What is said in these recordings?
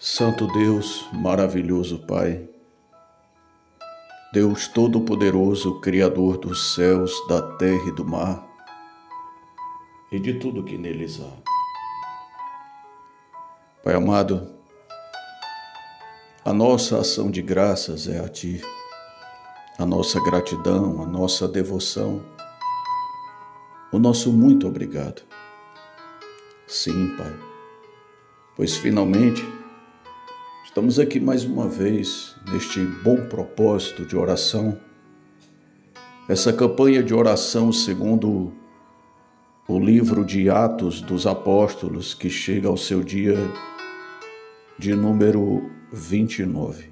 Santo Deus, maravilhoso Pai, Deus Todo-Poderoso, Criador dos céus, da terra e do mar, e de tudo que neles há. Pai amado, a nossa ação de graças é a Ti, a nossa gratidão, a nossa devoção, o nosso muito obrigado. Sim, Pai, pois finalmente estamos aqui mais uma vez neste bom propósito de oração, essa campanha de oração segundo o livro de Atos dos Apóstolos, que chega ao seu dia de número 29.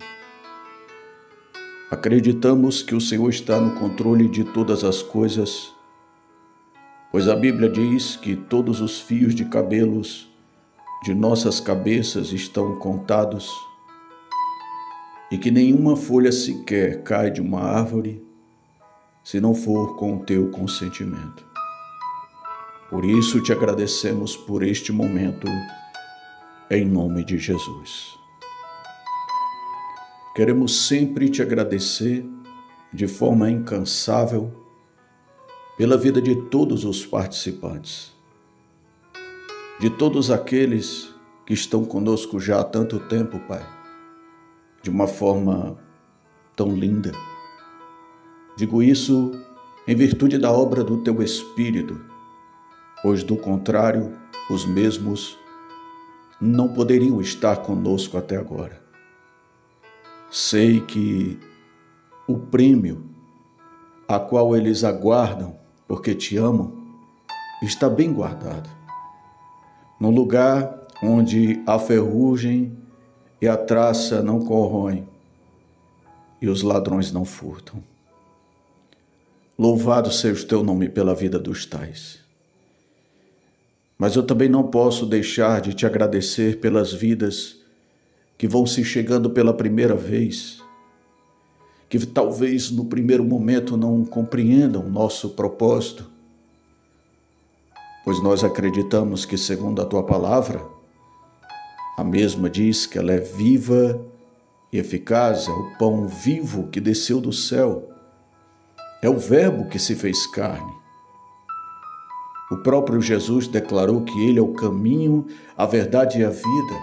Acreditamos que o Senhor está no controle de todas as coisas, pois a Bíblia diz que todos os fios de cabelos de nossas cabeças estão contados e que nenhuma folha sequer cai de uma árvore se não for com o teu consentimento. Por isso te agradecemos por este momento, em nome de Jesus. Queremos sempre te agradecer de forma incansável pela vida de todos os participantes, de todos aqueles que estão conosco já há tanto tempo, Pai, de uma forma tão linda. Digo isso em virtude da obra do Teu Espírito, pois do contrário, os mesmos não poderiam estar conosco até agora. Sei que o prêmio a qual eles aguardam, porque Te amam, está bem guardado, num lugar onde a ferrugem e a traça não corroem, e os ladrões não furtam. Louvado seja o Teu nome pela vida dos tais. Mas eu também não posso deixar de Te agradecer pelas vidas que vão se chegando pela primeira vez, que talvez no primeiro momento não compreendam nosso propósito, pois nós acreditamos que, segundo a Tua palavra, a mesma diz que ela é viva e eficaz, é o pão vivo que desceu do céu, é o Verbo que se fez carne. O próprio Jesus declarou que Ele é o caminho, a verdade e a vida.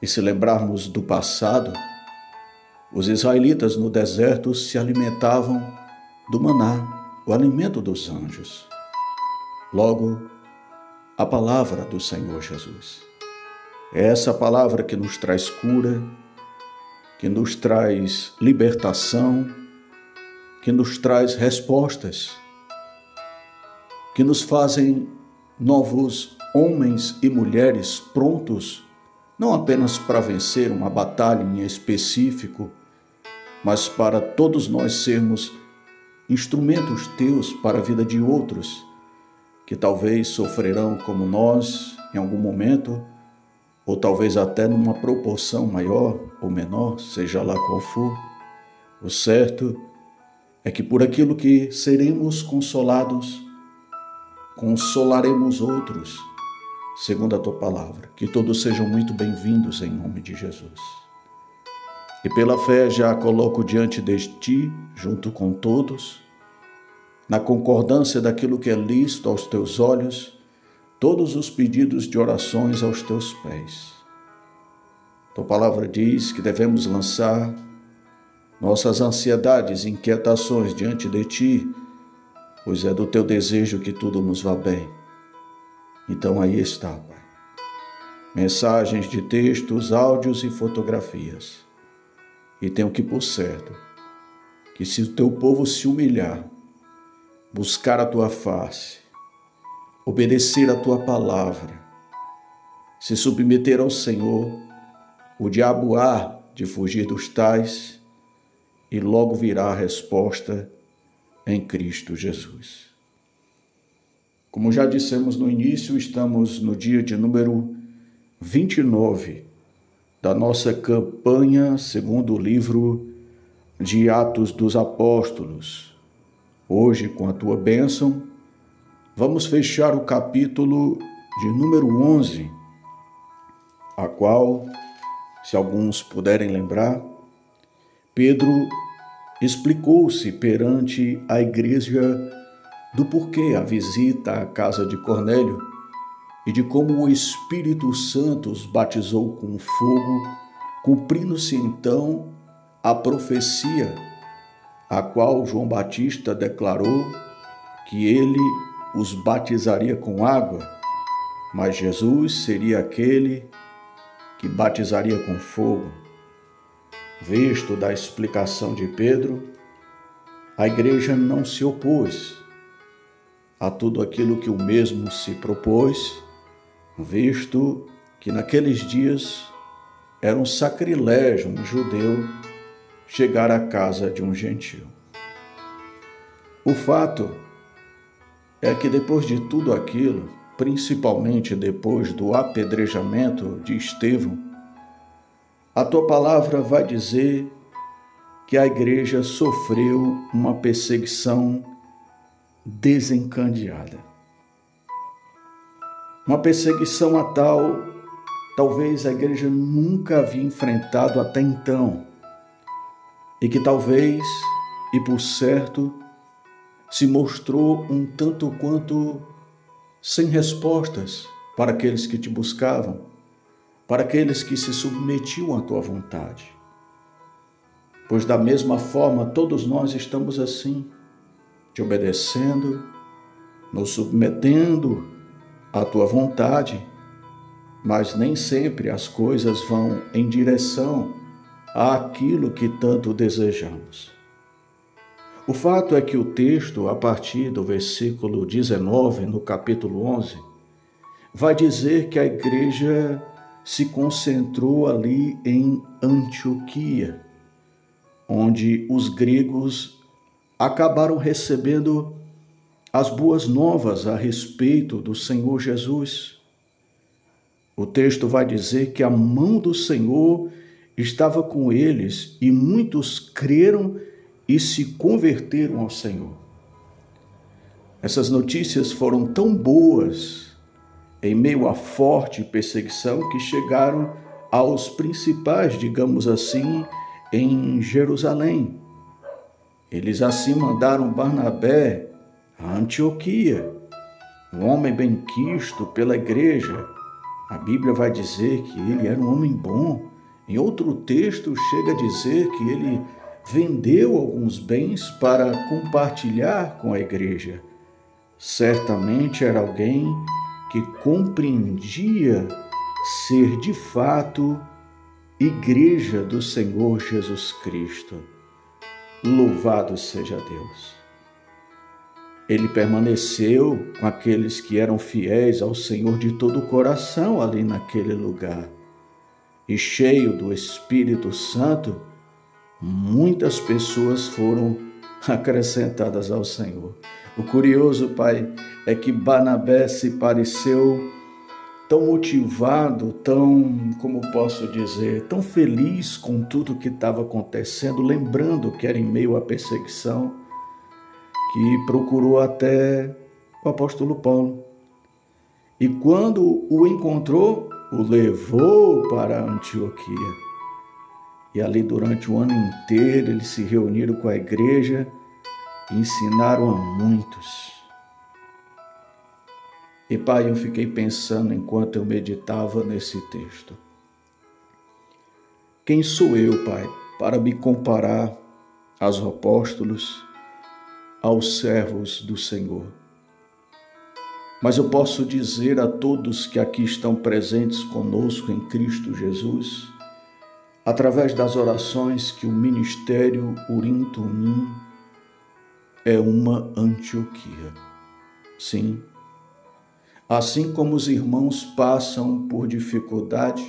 E se lembrarmos do passado, os israelitas no deserto se alimentavam do maná, o alimento dos anjos. Logo, a palavra do Senhor Jesus. É essa palavra que nos traz cura, que nos traz libertação, que nos traz respostas, que nos fazem novos homens e mulheres prontos, não apenas para vencer uma batalha em específico, mas para todos nós sermos instrumentos Teus para a vida de outros, que talvez sofrerão como nós em algum momento, ou talvez até numa proporção maior ou menor, seja lá qual for. O certo é que por aquilo que seremos consolados, consolaremos outros, segundo a Tua palavra. Que todos sejam muito bem-vindos em nome de Jesus. E pela fé já coloco diante de Ti, junto com todos, na concordância daquilo que é lícito aos Teus olhos, todos os pedidos de orações aos Teus pés. Tua palavra diz que devemos lançar nossas ansiedades e inquietações diante de Ti, pois é do Teu desejo que tudo nos vá bem. Então aí está, Pai. Mensagens de textos, áudios e fotografias. E tenho que por certo que se o Teu povo se humilhar, buscar a Tua face, obedecer a Tua palavra, se submeter ao Senhor, o diabo há de fugir dos tais e logo virá a resposta em Cristo Jesus. Como já dissemos no início, estamos no dia de número 29 da nossa campanha segundo o livro de Atos dos Apóstolos. Hoje, com a Tua bênção, vamos fechar o capítulo de número 11, a qual, se alguns puderem lembrar, Pedro explicou-se perante a igreja do porquê a visita à casa de Cornélio e de como o Espírito Santo os batizou com fogo, cumprindo-se então a profecia, a qual João Batista declarou que ele os batizaria com água, mas Jesus seria aquele que batizaria com fogo. Visto da explicação de Pedro, a igreja não se opôs a tudo aquilo que o mesmo se propôs, visto que naqueles dias era um sacrilégio um judeu chegar à casa de um gentio. O fato é que depois de tudo aquilo, principalmente depois do apedrejamento de Estevão, a tua palavra vai dizer que a igreja sofreu uma perseguição desencadeada. Uma perseguição a tal, talvez a igreja nunca havia enfrentado até então, e que talvez, e por certo, se mostrou um tanto quanto sem respostas para aqueles que te buscavam, para aqueles que se submetiam à tua vontade. Pois da mesma forma todos nós estamos assim, te obedecendo, nos submetendo à tua vontade, mas nem sempre as coisas vão em direção àquilo que tanto desejamos. O fato é que o texto, a partir do versículo 19, no capítulo 11, vai dizer que a igreja se concentrou ali em Antioquia, onde os gregos acabaram recebendo as boas novas a respeito do Senhor Jesus. O texto vai dizer que a mão do Senhor estava com eles e muitos creram e se converteram ao Senhor. Essas notícias foram tão boas em meio à forte perseguição que chegaram aos principais, digamos assim, em Jerusalém. Eles assim mandaram Barnabé a Antioquia, um homem benquisto pela igreja. A Bíblia vai dizer que ele era um homem bom. Em outro texto chega a dizer que ele vendeu alguns bens para compartilhar com a igreja. Certamente era alguém que compreendia ser de fato igreja do Senhor Jesus Cristo. Louvado seja Deus! Ele permaneceu com aqueles que eram fiéis ao Senhor de todo o coração ali naquele lugar. E cheio do Espírito Santo, muitas pessoas foram acrescentadas ao Senhor. O curioso, Pai, é que Barnabé se pareceu tão motivado, tão, como posso dizer, tão feliz com tudo que estava acontecendo, lembrando que era em meio à perseguição, que procurou até o apóstolo Paulo. E quando o encontrou, o levou para Antioquia. E ali durante o ano inteiro eles se reuniram com a igreja e ensinaram a muitos. E Pai, eu fiquei pensando enquanto eu meditava nesse texto. Quem sou eu, Pai, para me comparar aos apóstolos, aos servos do Senhor? Mas eu posso dizer a todos que aqui estão presentes conosco em Cristo Jesus, através das orações, que o ministério Urim Tumim é uma Antioquia. Sim, assim como os irmãos passam por dificuldade,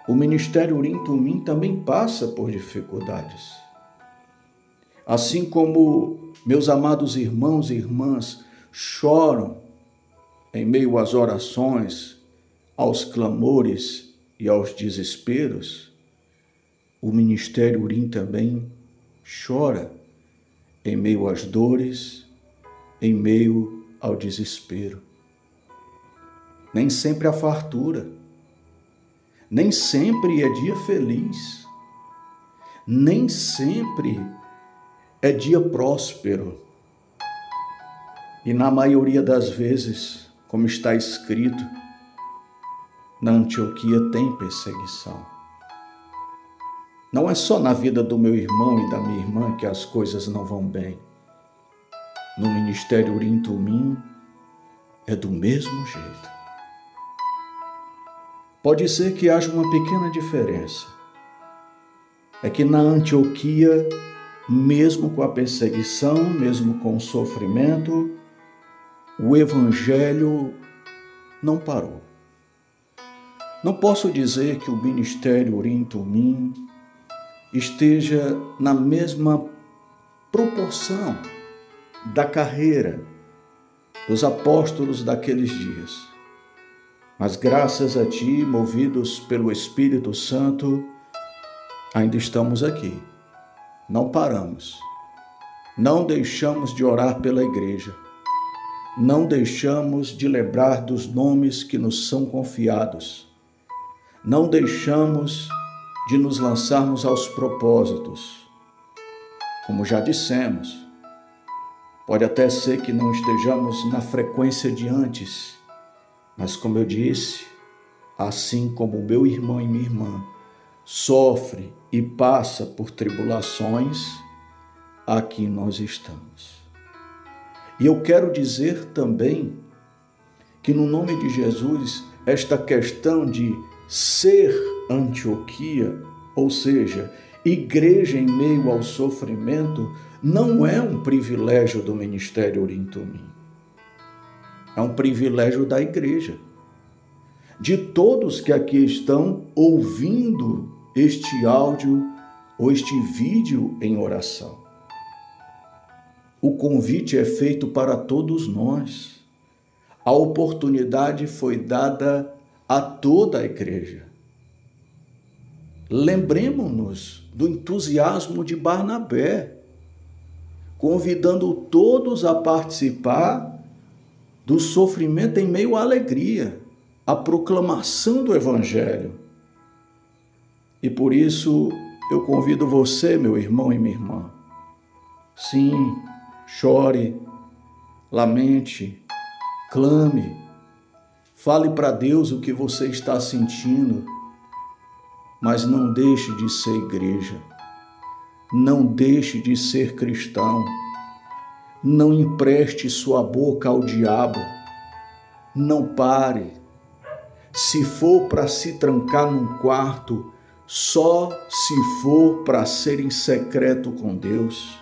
o ministério Urim Tumim também passa por dificuldades. Assim como meus amados irmãos e irmãs choram em meio às orações, aos clamores e aos desesperos, o ministério Urim também chora em meio às dores, em meio ao desespero. Nem sempre há fartura, Nem sempre é dia feliz, nem sempre é dia próspero. E na maioria das vezes, como está escrito, na Antioquia tem perseguição. Não é só na vida do meu irmão e da minha irmã que as coisas não vão bem. No ministério Urim Tumim é do mesmo jeito. Pode ser que haja uma pequena diferença. É que na Antioquia, mesmo com a perseguição, mesmo com o sofrimento, o evangelho não parou. Não posso dizer que o ministério Urim Tumim esteja na mesma proporção da carreira dos apóstolos daqueles dias. Mas graças a Ti, movidos pelo Espírito Santo, ainda estamos aqui. Não paramos. Não deixamos de orar pela igreja. Não deixamos de lembrar dos nomes que nos são confiados. Não deixamos de nos lançarmos aos propósitos. Como já dissemos, pode até ser que não estejamos na frequência de antes, mas como eu disse, assim como o meu irmão e minha irmã sofre e passa por tribulações, aqui nós estamos. E eu quero dizer também que no nome de Jesus, esta questão de ser Antioquia, ou seja, igreja em meio ao sofrimento, não é um privilégio do ministério Urim Tumim. É um privilégio da igreja, de todos que aqui estão ouvindo este áudio ou este vídeo em oração. O convite é feito para todos nós. A oportunidade foi dada a toda a igreja. Lembremos-nos do entusiasmo de Barnabé, convidando todos a participar do sofrimento em meio à alegria, a proclamação do Evangelho. E por isso eu convido você, meu irmão e minha irmã. Sim, chore, lamente, clame, fale para Deus o que você está sentindo, mas não deixe de ser igreja, não deixe de ser cristão, não empreste sua boca ao diabo, não pare. Se for para se trancar num quarto, só se for para ser em secreto com Deus.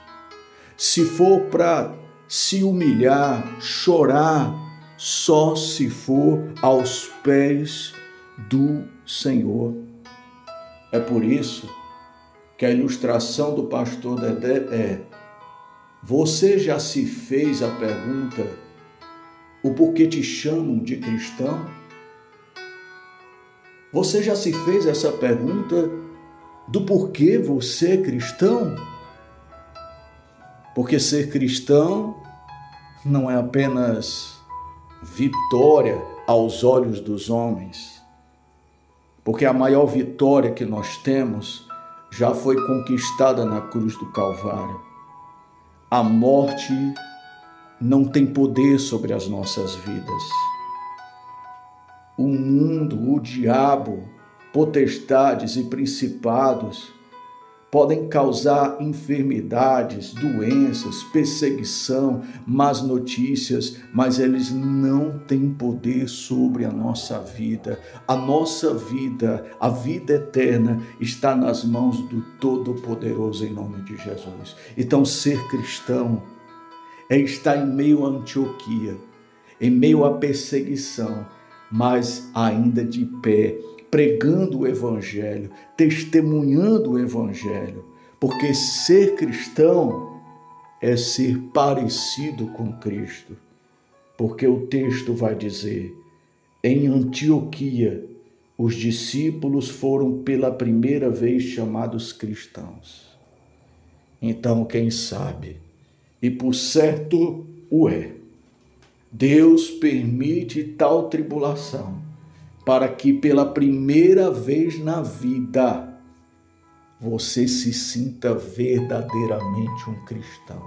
Se for para se humilhar, chorar, só se for aos pés do Senhor. É por isso que a ilustração do pastor Dedé é: você já se fez a pergunta, o porquê te chamam de cristão? Você já se fez essa pergunta do porquê você é cristão? Porque ser cristão não é apenas vitória aos olhos dos homens, porque a maior vitória que nós temos já foi conquistada na cruz do Calvário. A morte não tem poder sobre as nossas vidas. O mundo, o diabo, potestades e principados podem causar enfermidades, doenças, perseguição, más notícias, mas eles não têm poder sobre a nossa vida. A nossa vida, a vida eterna, está nas mãos do Todo-Poderoso em nome de Jesus. Então, ser cristão é estar em meio à Antioquia, em meio à perseguição, mas ainda de pé, pregando o Evangelho, testemunhando o Evangelho, porque ser cristão é ser parecido com Cristo, porque o texto vai dizer: em Antioquia, os discípulos foram pela primeira vez chamados cristãos. Então, quem sabe, e por certo o é, Deus permite tal tribulação para que pela primeira vez na vida você se sinta verdadeiramente um cristão.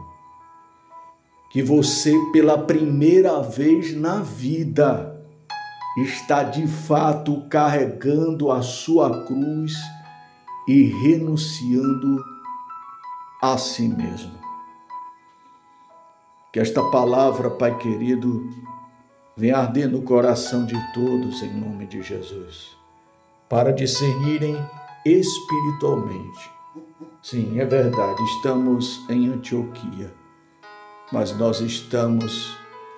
Que você pela primeira vez na vida está de fato carregando a sua cruz e renunciando a si mesmo. Que esta palavra, Pai querido, venha arder no coração de todos em nome de Jesus, para discernirem espiritualmente. Sim, é verdade, estamos em Antioquia, mas nós estamos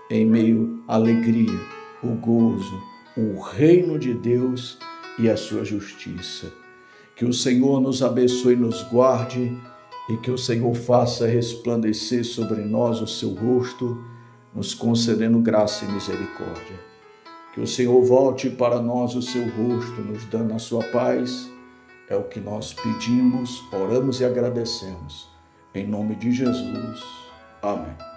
em meio à alegria, o gozo, o reino de Deus e a sua justiça. Que o Senhor nos abençoe e nos guarde e que o Senhor faça resplandecer sobre nós o seu rosto, nos concedendo graça e misericórdia. Que o Senhor volte para nós o seu rosto, nos dando a sua paz. É o que nós pedimos, oramos e agradecemos. Em nome de Jesus. Amém.